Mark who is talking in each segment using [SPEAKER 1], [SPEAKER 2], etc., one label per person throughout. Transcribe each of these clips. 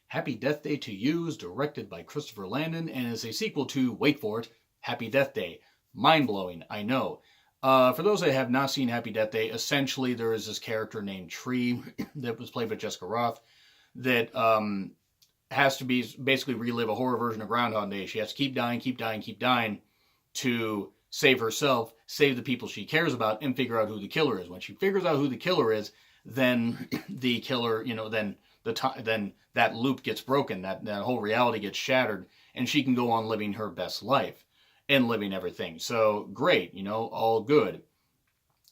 [SPEAKER 1] Happy Death Day to You is directed by Christopher Landon and is a sequel to, wait for it, Happy Death Day. Mind-blowing, I know. For those that have not seen Happy Death Day, essentially there is this character named Tree that was played by Jessica Roth that has to be basically relive a horror version of Groundhog Day. She has to keep dying, keep dying, keep dying to save herself, save the people she cares about, and figure out who the killer is. When she figures out who the killer is, then the killer, then that loop gets broken, that whole reality gets shattered, and she can go on living her best life and living everything. So great, all good.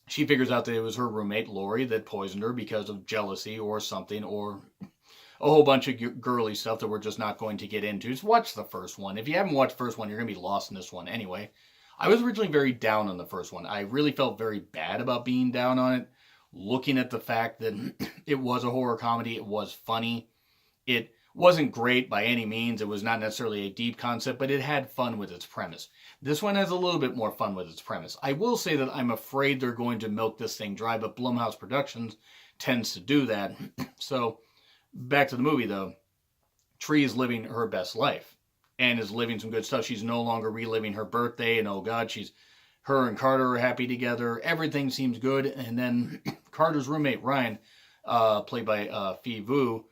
[SPEAKER 1] She figures out that it was her roommate Lori that poisoned her because of jealousy or something, or a whole bunch of girly stuff that we're just not going to get into. Just watch the first one. If you haven't watched the first one, you're going to be lost in this one anyway. I was originally very down on the first one. I really felt very bad about being down on it, looking at the fact that it was a horror comedy. It was funny. It wasn't great by any means. It was not necessarily a deep concept, but it had fun with its premise. This one has a little bit more fun with its premise. I will say that I'm afraid they're going to milk this thing dry, but Blumhouse Productions tends to do that. So back to the movie, though. Tree is living her best life and is living some good stuff. She's no longer reliving her birthday, and oh God, her and Carter are happy together. Everything seems good. And then Carter's roommate, Ryan, played by Phi Vu,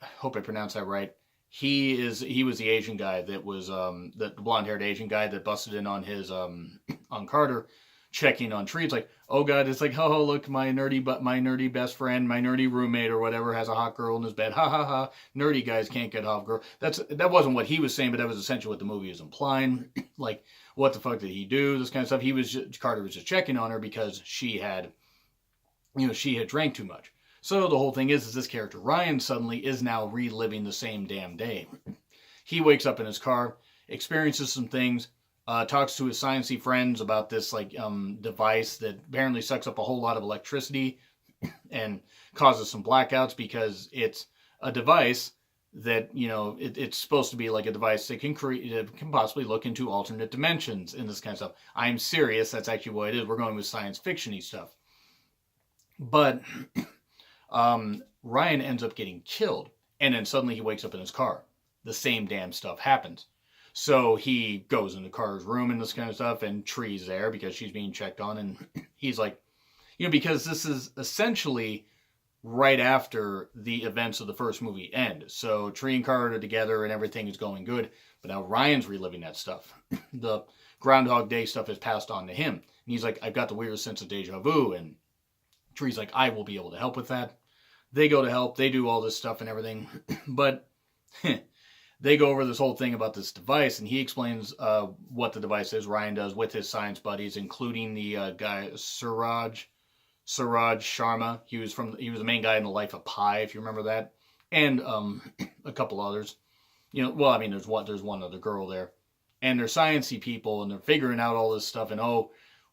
[SPEAKER 1] I hope I pronounced that right. He was the Asian guy that was the blonde-haired Asian guy that busted in on his on Carter, checking on Tree. It's like, oh God, it's like, oh look, my nerdy best friend, my nerdy roommate or whatever has a hot girl in his bed. Ha ha ha. Nerdy guys can't get hot girl. That wasn't what he was saying, but that was essentially what the movie is implying. Like, what the fuck did he do? This kind of stuff. Carter was just checking on her because she had drank too much. So the whole thing is this character Ryan suddenly is now reliving the same damn day. He wakes up in his car, experiences some things. Talks to his sciencey friends about this device that apparently sucks up a whole lot of electricity and causes some blackouts because it's a device that it's supposed to be like a device that can possibly look into alternate dimensions and this kind of stuff. I'm serious. That's actually what it is. We're going with science fiction-y stuff. But Ryan ends up getting killed, and then suddenly he wakes up in his car. The same damn stuff happens. So he goes into Carter's room and this kind of stuff, and Tree's there because she's being checked on, and he's like, because this is essentially right after the events of the first movie end. So Tree and Carter are together and everything is going good, but now Ryan's reliving that stuff. The Groundhog Day stuff is passed on to him. And he's like, I've got the weirdest sense of deja vu, and Tree's like, I will be able to help with that. They go to help, they do all this stuff and everything, but they go over this whole thing about this device, and he explains what the device is. Ryan does with his science buddies, including the guy Suraj Sharma. He was the main guy in The Life of Pi, if you remember that, and a couple others. There's one other girl there, and they're sciencey people, and they're figuring out all this stuff. And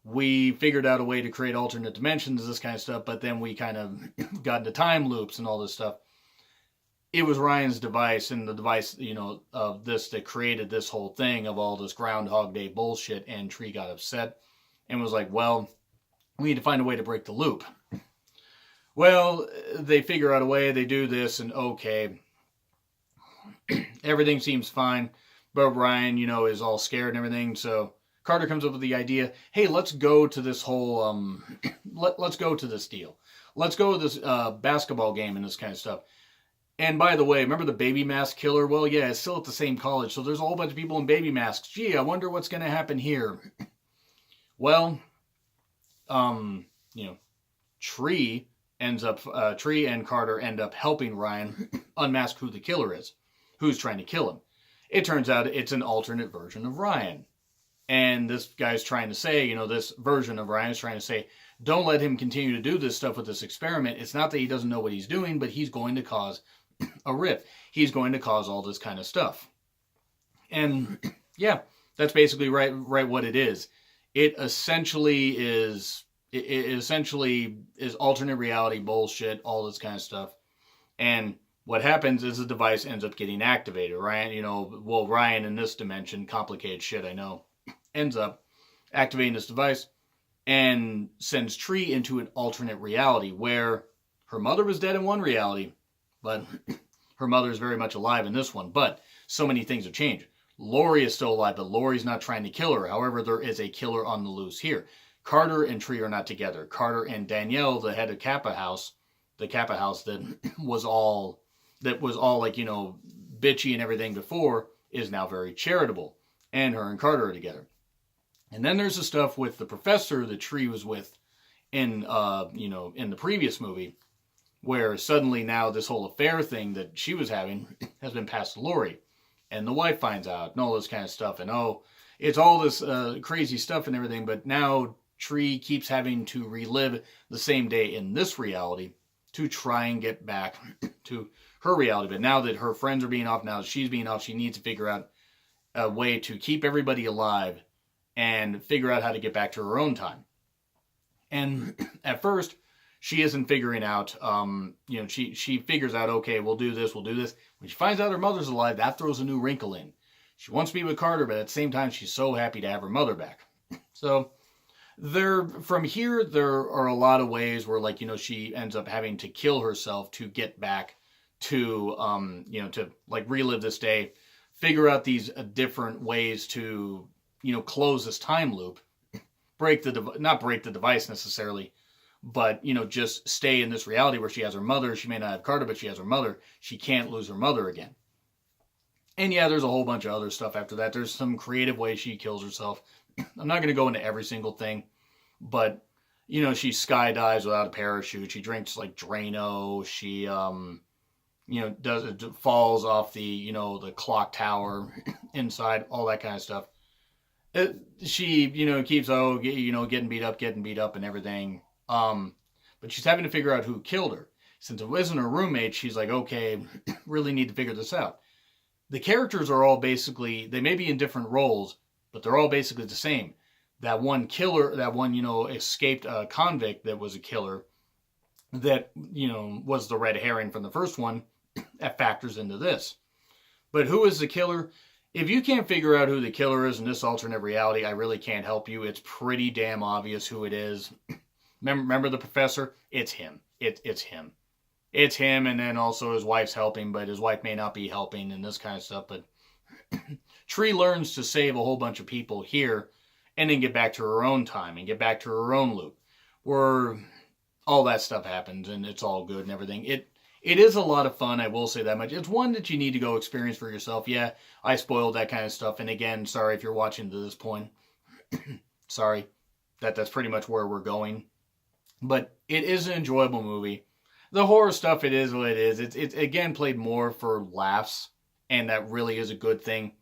[SPEAKER 1] we figured out a way to create alternate dimensions, this kind of stuff, but then we kind of got into time loops and all this stuff. It was Ryan's device, and the device, of this that created this whole thing of all this Groundhog Day bullshit, and Tree got upset and was like, well, we need to find a way to break the loop. Well, they figure out a way, they do this, and okay, everything seems fine, but Ryan, is all scared and everything, so Carter comes up with the idea, hey, let's go to this whole, let's go to this deal. Let's go to this basketball game and this kind of stuff. And by the way, remember the baby mask killer? Well, yeah, it's still at the same college, so there's a whole bunch of people in baby masks. Gee, I wonder what's going to happen here. Well, Tree and Carter end up helping Ryan unmask who the killer is, who's trying to kill him. It turns out it's an alternate version of Ryan. And this guy's trying to say, this version of Ryan is trying to say, don't let him continue to do this stuff with this experiment. It's not that he doesn't know what he's doing, but he's going to cause a rift. He's going to cause all this kind of stuff. And yeah, that's basically right what it is. It essentially is alternate reality bullshit, all this kind of stuff. And what happens is the device ends up getting activated. Ryan in this dimension, complicated shit, I know, ends up activating this device and sends Tree into an alternate reality where her mother was dead in one reality, but her mother is very much alive in this one, but so many things have changed. Laurie is still alive, but Laurie's not trying to kill her. However, there is a killer on the loose here. Carter and Tree are not together. Carter and Danielle, the head of Kappa House, the Kappa House that was all like, you know, bitchy and everything before, is now very charitable. And her and Carter are together. And then there's the stuff with the professor that Tree was with in in the previous movie, where suddenly now this whole affair thing that she was having has been passed to Laurie. And the wife finds out and all this kind of stuff. And it's all this crazy stuff and everything. But now Tree keeps having to relive the same day in this reality to try and get back to her reality. But now that her friends are being off, now that she's being off, she needs to figure out a way to keep everybody alive and figure out how to get back to her own time. And at first, she isn't figuring out, she figures out, okay, we'll do this. When she finds out her mother's alive, that throws a new wrinkle in. She wants to be with Carter, but at the same time, she's so happy to have her mother back. So from here, there are a lot of ways where, like, she ends up having to kill herself to get back to, to like relive this day, figure out these different ways to, close this time loop, not break the device necessarily, but, just stay in this reality where she has her mother. She may not have Carter, but she has her mother. She can't lose her mother again. And yeah, there's a whole bunch of other stuff after that. There's some creative ways she kills herself. I'm not going to go into every single thing, but, she skydives without a parachute. She drinks like Drano. She, falls off the, the clock tower inside, all that kind of stuff. She, keeps, getting beat up and everything. But she's having to figure out who killed her. Since it wasn't her roommate, she's like, okay, really need to figure this out. The characters are all basically, they may be in different roles, but they're all basically the same. That one killer, escaped convict that was a killer, that, was the red herring from the first one, that factors into this. But who is the killer? If you can't figure out who the killer is in this alternate reality, I really can't help you. It's pretty damn obvious who it is. Remember the professor? It's him. It's him. It's him, and then also his wife's helping, but his wife may not be helping and this kind of stuff. But Tree learns to save a whole bunch of people here and then get back to her own time and get back to her own loop where all that stuff happens and it's all good and everything. It is a lot of fun, I will say that much. It's one that you need to go experience for yourself. Yeah, I spoiled that kind of stuff. And again, sorry if you're watching to this point. Sorry. That's pretty much where we're going. But it is an enjoyable movie. The horror stuff, it is what it is. It's again played more for laughs, and that really is a good thing.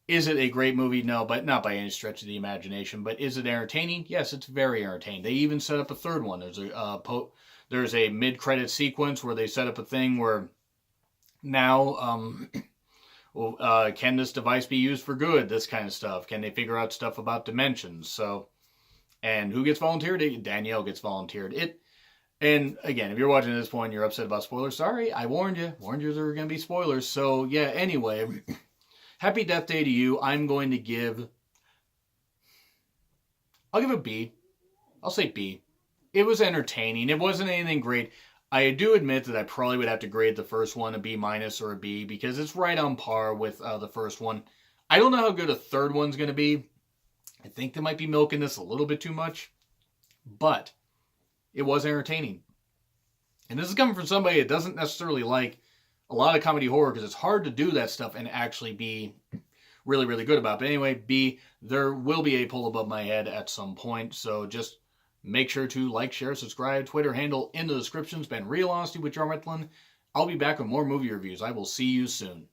[SPEAKER 1] Is it a great movie? No, but not by any stretch of the imagination. But is it entertaining? Yes, it's very entertaining. They even set up a third one. There's a mid-credit sequence where they set up a thing where now, can this device be used for good? This kind of stuff. Can they figure out stuff about dimensions? So, and who gets volunteered? Danielle gets volunteered. And again, if you're watching at this point and you're upset about spoilers, sorry, I warned you. Warned you there were going to be spoilers. So, yeah, anyway, Happy Death Day to you. I'll give a B. I'll say B. It was entertaining. It wasn't anything great. I do admit that I probably would have to grade the first one a B- or a B because it's right on par with the first one. I don't know how good a third one's going to be. I think they might be milking this a little bit too much. But it was entertaining. And this is coming from somebody that doesn't necessarily like a lot of comedy horror because it's hard to do that stuff and actually be really, really good about it. But anyway, B, there will be a pull above my head at some point. So just make sure to like, share, subscribe, Twitter handle in the description. It's been Real Honesty with John Retlin. I'll be back with more movie reviews. I will see you soon.